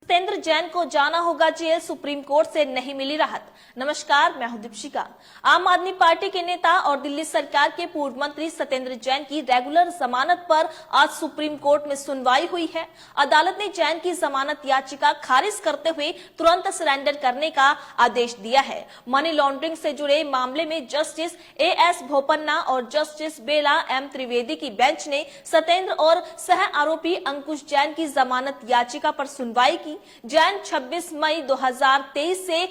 सत्येंद्र जैन को जाना होगा जेल, सुप्रीम कोर्ट से नहीं मिली राहत। नमस्कार, मैं हूं दीपशिका। आम आदमी पार्टी के नेता और दिल्ली सरकार के पूर्व मंत्री सत्येंद्र जैन की रेगुलर जमानत पर आज सुप्रीम कोर्ट में सुनवाई हुई है। अदालत ने जैन की जमानत याचिका खारिज करते हुए तुरंत सरेंडर करने का आदेश दिया है। मनी लॉन्ड्रिंग से जुड़े मामले में जस्टिस एएस बोपन्ना और जस्टिस बेला एम त्रिवेदी की बेंच ने सत्येंद्र और सह आरोपी अंकुश जैन की जमानत याचिका पर सुनवाई की। जैन 26 मई 2023 से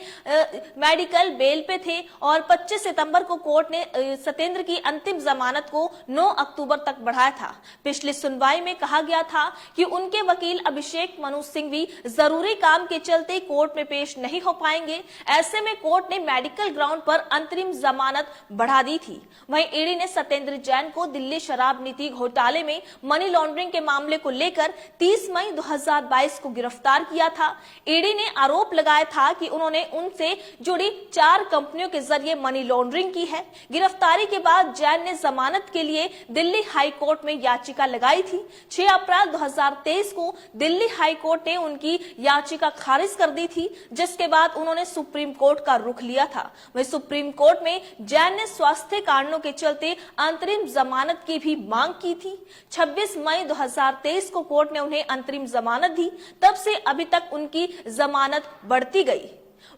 मेडिकल बेल पे थे और 25 सितंबर को कोर्ट ने सत्येंद्र की अंतिम जमानत को 9 अक्टूबर तक बढ़ाया था। पिछली सुनवाई में कहा गया था कि उनके वकील अभिषेक मनु सिंह भी जरूरी काम के चलते कोर्ट में पेश नहीं हो पाएंगे। ऐसे में कोर्ट ने मेडिकल ग्राउंड पर अंतरिम जमानत बढ़ा दी थी। वहीं ईडी ने सत्येंद्र जैन को दिल्ली शराब नीति घोटाले में मनी लॉन्ड्रिंग के मामले को लेकर 30 मई 2022 को गिरफ्तार किया था। ईडी ने आरोप लगाया था कि उन्होंने उनसे जुड़ी 4 कंपनियों के जरिए मनी लॉन्ड्रिंग की है। गिरफ्तारी के बाद जैन ने जमानत के लिए दिल्ली हाई कोर्ट में याचिका लगाई थी। 6 अप्रैल 2023 को दिल्ली हाई कोर्ट ने उनकी याचिका खारिज कर दी थी, जिसके बाद उन्होंने सुप्रीम कोर्ट का रुख लिया था। वहीं सुप्रीम कोर्ट में जैन ने स्वास्थ्य कारणों के चलते अंतरिम जमानत की भी मांग की थी। 26 मई 2023 को कोर्ट ने उन्हें अंतरिम जमानत दी। तब से अभी तक उनकी जमानत बढ़ती गई।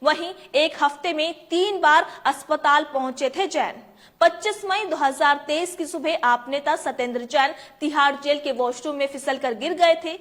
वहीं एक हफ्ते में 3 बार अस्पताल पहुंचे थे जैन। 25 मई 2023 की सुबह आप नेता सत्येंद्र जैन तिहाड़ जेल के वॉशरूम में फिसलकर गिर गए थे,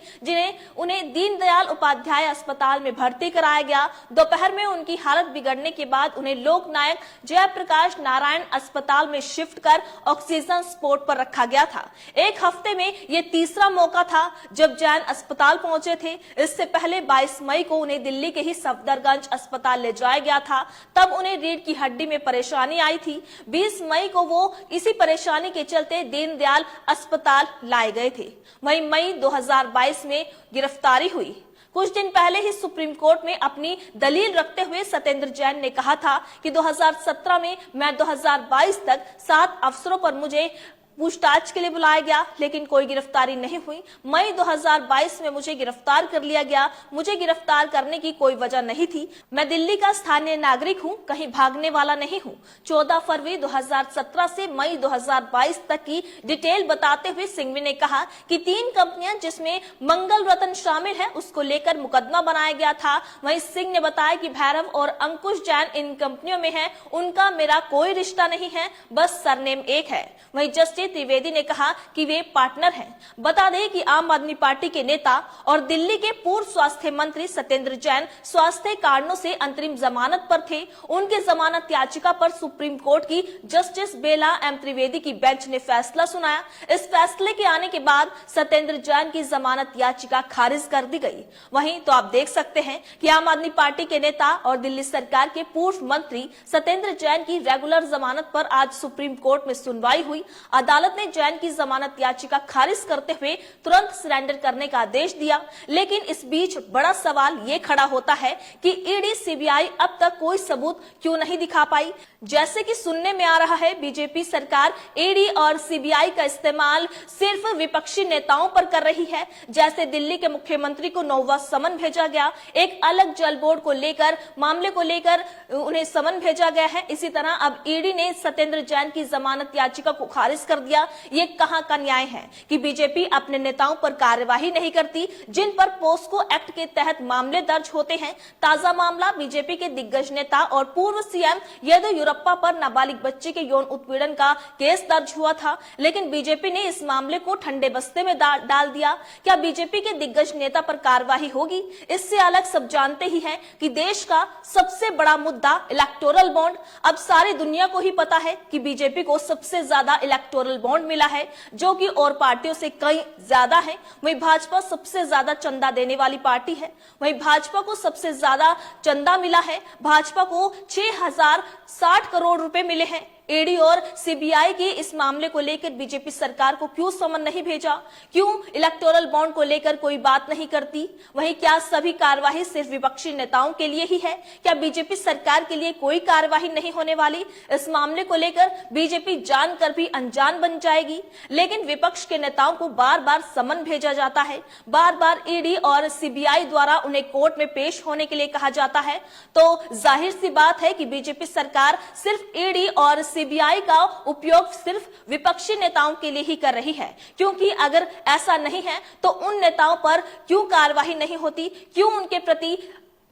उन्हें दीनदयाल उपाध्याय अस्पताल में भर्ती कराया गया। दोपहर में उनकी हालत बिगड़ने के बाद उन्हें लोकनायक जयप्रकाश नारायण अस्पताल में शिफ्ट कर ऑक्सीजन सपोर्ट पर रखा गया था। एक हफ्ते में ये तीसरा मौका था जब जैन अस्पताल पहुंचे थे। इससे पहले 22 मई को उन्हें दिल्ली के ही सफदरगंज अस्पताल ले जाया गया था। तब उन्हें रीढ़ की हड्डी में परेशानी आई थी। 20 मई को वो इसी परेशानी के चलते दीनदयाल अस्पताल लाए गए थे। वहीं मई 2022 में गिरफ्तारी हुई। कुछ दिन पहले ही सुप्रीम कोर्ट में अपनी दलील रखते हुए सत्येंद्र जैन ने कहा था कि 2017 में मैं 2022 तक 7 अफसरों पर मुझे पूछताछ के लिए बुलाया गया, लेकिन कोई गिरफ्तारी नहीं हुई। मई 2022 में मुझे गिरफ्तार कर लिया गया। मुझे गिरफ्तार करने की कोई वजह नहीं थी। मैं दिल्ली का स्थानीय नागरिक हूं, कहीं भागने वाला नहीं हूं। 14 फरवरी 2017 से मई 2022 तक की डिटेल बताते हुए सिंघवी ने कहा कि 3 कंपनियां जिसमें मंगल रत्न शामिल है उसको लेकर मुकदमा बनाया गया था। वहीं सिंह ने बताया कि भैरव और अंकुश जैन इन कंपनियों में है, उनका मेरा कोई रिश्ता नहीं है, बस सरनेम एक है। वहीं जस्टिस त्रिवेदी ने कहा कि वे पार्टनर हैं। बता दें कि आम आदमी पार्टी के नेता और दिल्ली के पूर्व स्वास्थ्य मंत्री सत्येंद्र जैन स्वास्थ्य कारणों से अंतरिम जमानत पर थे। उनके जमानत याचिका पर सुप्रीम कोर्ट की जस्टिस बेला एम त्रिवेदी की बेंच ने फैसला सुनाया। इस फैसले के आने के बाद सत्येंद्र जैन की जमानत याचिका खारिज कर दी गई। वहीं तो आप देख सकते हैं कि आम आदमी पार्टी के नेता और दिल्ली सरकार के पूर्व मंत्री सत्येंद्र जैन की रेगुलर जमानत पर आज सुप्रीम कोर्ट में सुनवाई हुई। अदालत ने जैन की जमानत याचिका खारिज करते हुए तुरंत सरेंडर करने का आदेश दिया। लेकिन इस बीच बड़ा सवाल ये खड़ा होता है कि ईडी सीबीआई अब तक कोई सबूत क्यों नहीं दिखा पाई। जैसे कि सुनने में आ रहा है बीजेपी सरकार ईडी और सीबीआई का इस्तेमाल सिर्फ विपक्षी नेताओं पर कर रही है। जैसे दिल्ली के मुख्यमंत्री को 9वां समन भेजा गया, एक अलग जल बोर्ड को लेकर मामले को लेकर उन्हें समन भेजा गया है। इसी तरह अब ईडी ने सत्येंद्र जैन की जमानत याचिका को खारिज कर दिया। ये कहां का न्याय है कि बीजेपी अपने नेताओं पर कार्यवाही नहीं करती जिन पर पोस्को एक्ट के तहत मामले दर्ज होते हैं। ताजा मामला बीजेपी के दिग्गज नेता और पूर्व सीएम येदियुरप्पा पर नाबालिग बच्चे के यौन उत्पीड़न का केस दर्ज हुआ था, लेकिन बीजेपी ने इस मामले को ठंडे बस्ते में डाल दिया। क्या बीजेपी के दिग्गज नेता पर कार्यवाही होगी? इससे अलग सब जानते ही हैं कि देश का सबसे बड़ा मुद्दा इलेक्टोरल बॉन्ड। अब सारी दुनिया को ही पता है कि बीजेपी को सबसे ज्यादा इलेक्टोरल बॉन्ड मिला है, जो कि और पार्टियों से कई ज्यादा है। वहीं भाजपा सबसे ज्यादा चंदा देने वाली पार्टी है। वहीं भाजपा को सबसे ज्यादा चंदा मिला है। भाजपा को 6060 करोड़ रुपए मिले हैं। ईडी और सीबीआई की इस मामले को लेकर बीजेपी सरकार को क्यों समन नहीं भेजा? क्यों इलेक्टोरल बॉन्ड को लेकर कोई बात नहीं करती? वहीं क्या सभी कार्यवाही सिर्फ विपक्षी नेताओं के लिए ही है? क्या बीजेपी सरकार के लिए कोई कार्यवाही नहीं होने वाली? इस मामले को लेकर बीजेपी जानकर भी अनजान बन जाएगी। लेकिन विपक्ष के नेताओं को बार बार समन भेजा जाता है, बार बार ईडी और सीबीआई द्वारा उन्हें कोर्ट में पेश होने के लिए कहा जाता है। तो जाहिर सी बात है कि बीजेपी सरकार सिर्फ ईडी और सीबीआई का उपयोग सिर्फ विपक्षी नेताओं के लिए ही कर रही है, क्योंकि अगर ऐसा नहीं है तो उन नेताओं पर क्यों कार्यवाही नहीं होती? क्यों उनके प्रति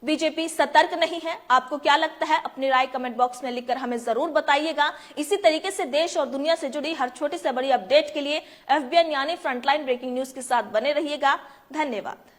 बीजेपी सतर्क नहीं है? आपको क्या लगता है? अपनी राय कमेंट बॉक्स में लिखकर हमें जरूर बताइएगा। इसी तरीके से देश और दुनिया से जुड़ी हर छोटी से बड़ी अपडेट के लिए FBN यानी फ्रंटलाइन ब्रेकिंग न्यूज के साथ बने रहिएगा। धन्यवाद।